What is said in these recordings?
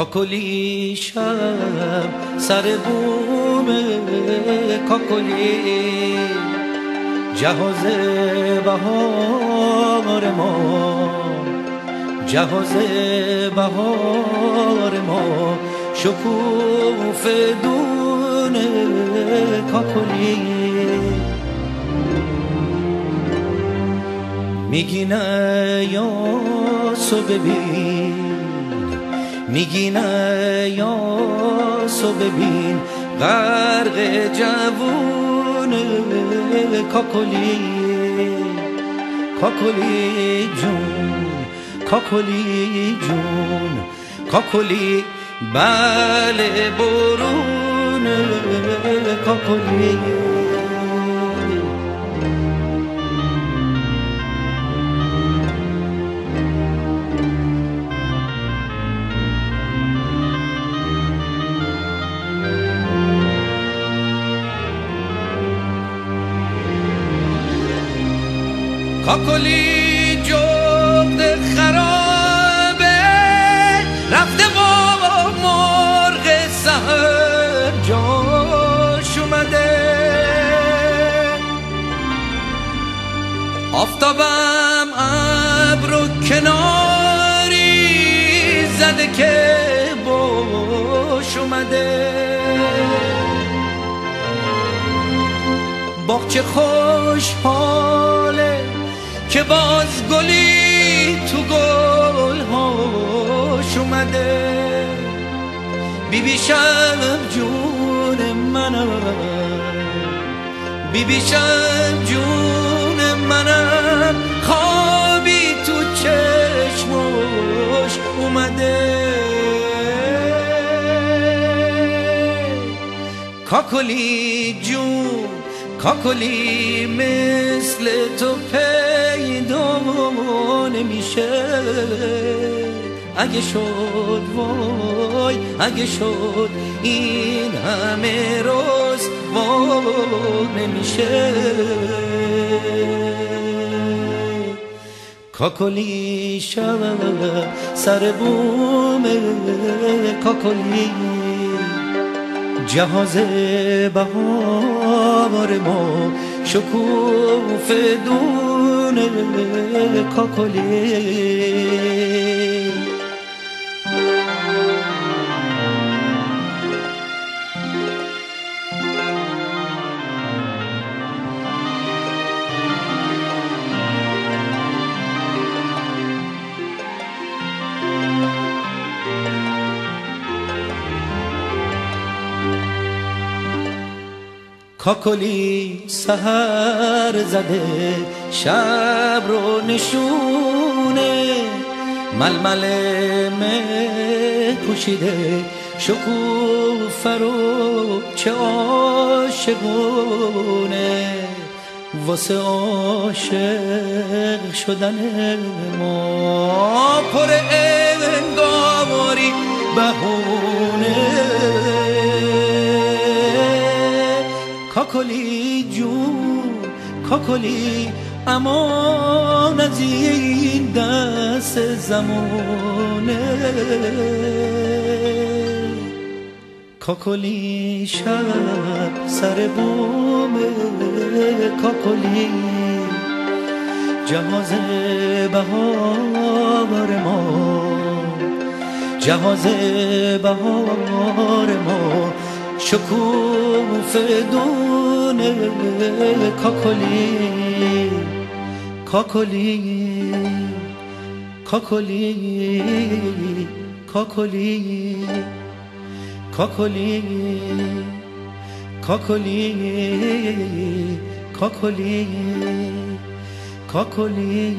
کاکلی شب سر بوم کاکلی جهاز بهار ما، جهاز بهار ما، شکوف دون کاکلی میگی نه یاسو ببین، میگی نه یاسو ببین، غرق جوون کاکلی، کاکلی جون، کاکلی جون، کاکلی بله برون کاکلی. کاکلی جغد خرابه رفته و مرغ سحر جاش اومده، آفتابم ابرو کناری زده که باش اومده، باغچه خوشحاله که باز گلی تو گلهاش اومده، بیبی شب جون منم، بیبی شب جون منم، خوابی تو چشمش اومده. کاکلی جون، کاکلی مثل تو پیدا نمیشه، اگه شد وای، اگه شد این همه روز وای نمیشه. کاکلی شب سر بوم کاکلی جهاز بهار ما، شکوف دون کاکلی. کاکلی سحر زده شب رو نشونه، ململ مه پوشیده شکوفه رو چه عاشقونه، واسه عاشق شدن ما پر انگاری بهونه. کاکلی جون، کاکلی امان از این دست زمانه، کاکلی شب سر بوم کاکلی جهاز بهار ما، جهاز بهار ما، شکوف دون کاکلی، کاکلی، کاکلی، کاکلی، کاکلی، کاکلی، کاکلی، کاکلی.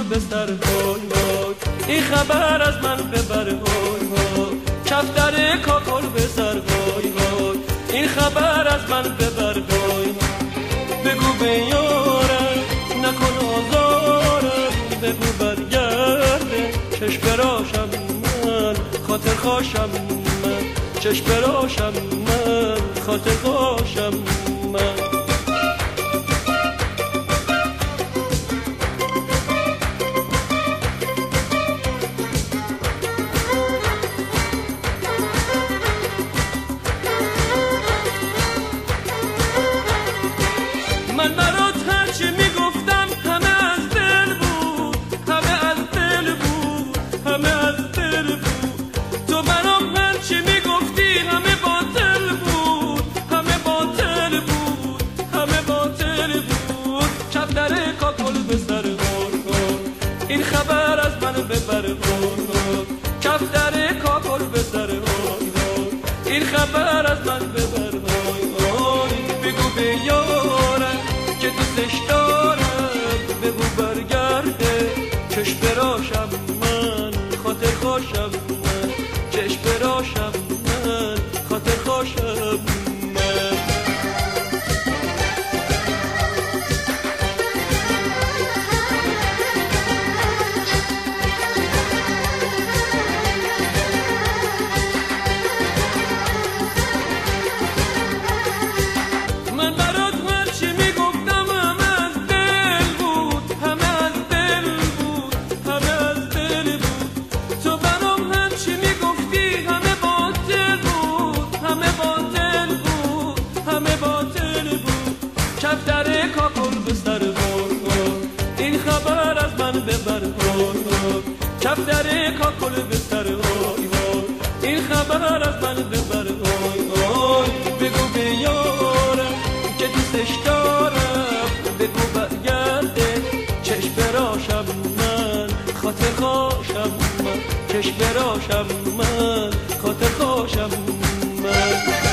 به سر وای وای این خبر از من ببر وای وای کفتر کاکل به سر وای وای این خبر از من ببر وای بگو به یارم نکن آزارم بگو برگرده چشم براشم من خاطر خوشم من چشم براشم من خاطر خوشم من من برات هرچی میگفتم همه از دل بود همه از دل بود همه از دل بود تو برام هرچی میگفتی همه باطل بود همه باطل بود همه باطل بود کفتر کاکل به سر این خبر از من ببر کفتر کاکل به سر این خبر از من ببر بگو به یارم که دوستش دارم بگو برگرده چشم براشم من خاطر خوشم من چشم براشم من خاطر خوشم من کفتر کاکل به سر این خبر از من ببر کفتر کاکل به سر این خبر از من ببر بگو به یارم که دوستش دارم بگو برگرده چشم براشم من خاطر خوشم من چشم براشم من خاطر خوشم من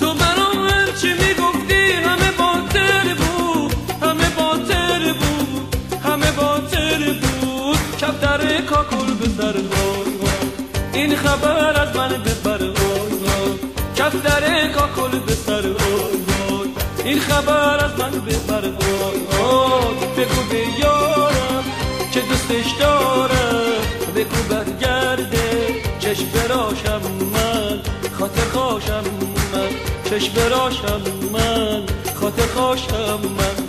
تو برام هرچی میگفتی همه باطل بود همه باطل بود همه باطل بود کفتر کاکل به سر این خبر از من ببر کفتر کاکل به سر این خبر از من ببر بگو به یارم که دوستش دارم بگو برگرده چشم براشم من خاطر خوشم من چشم براشم من خاطر خوشم من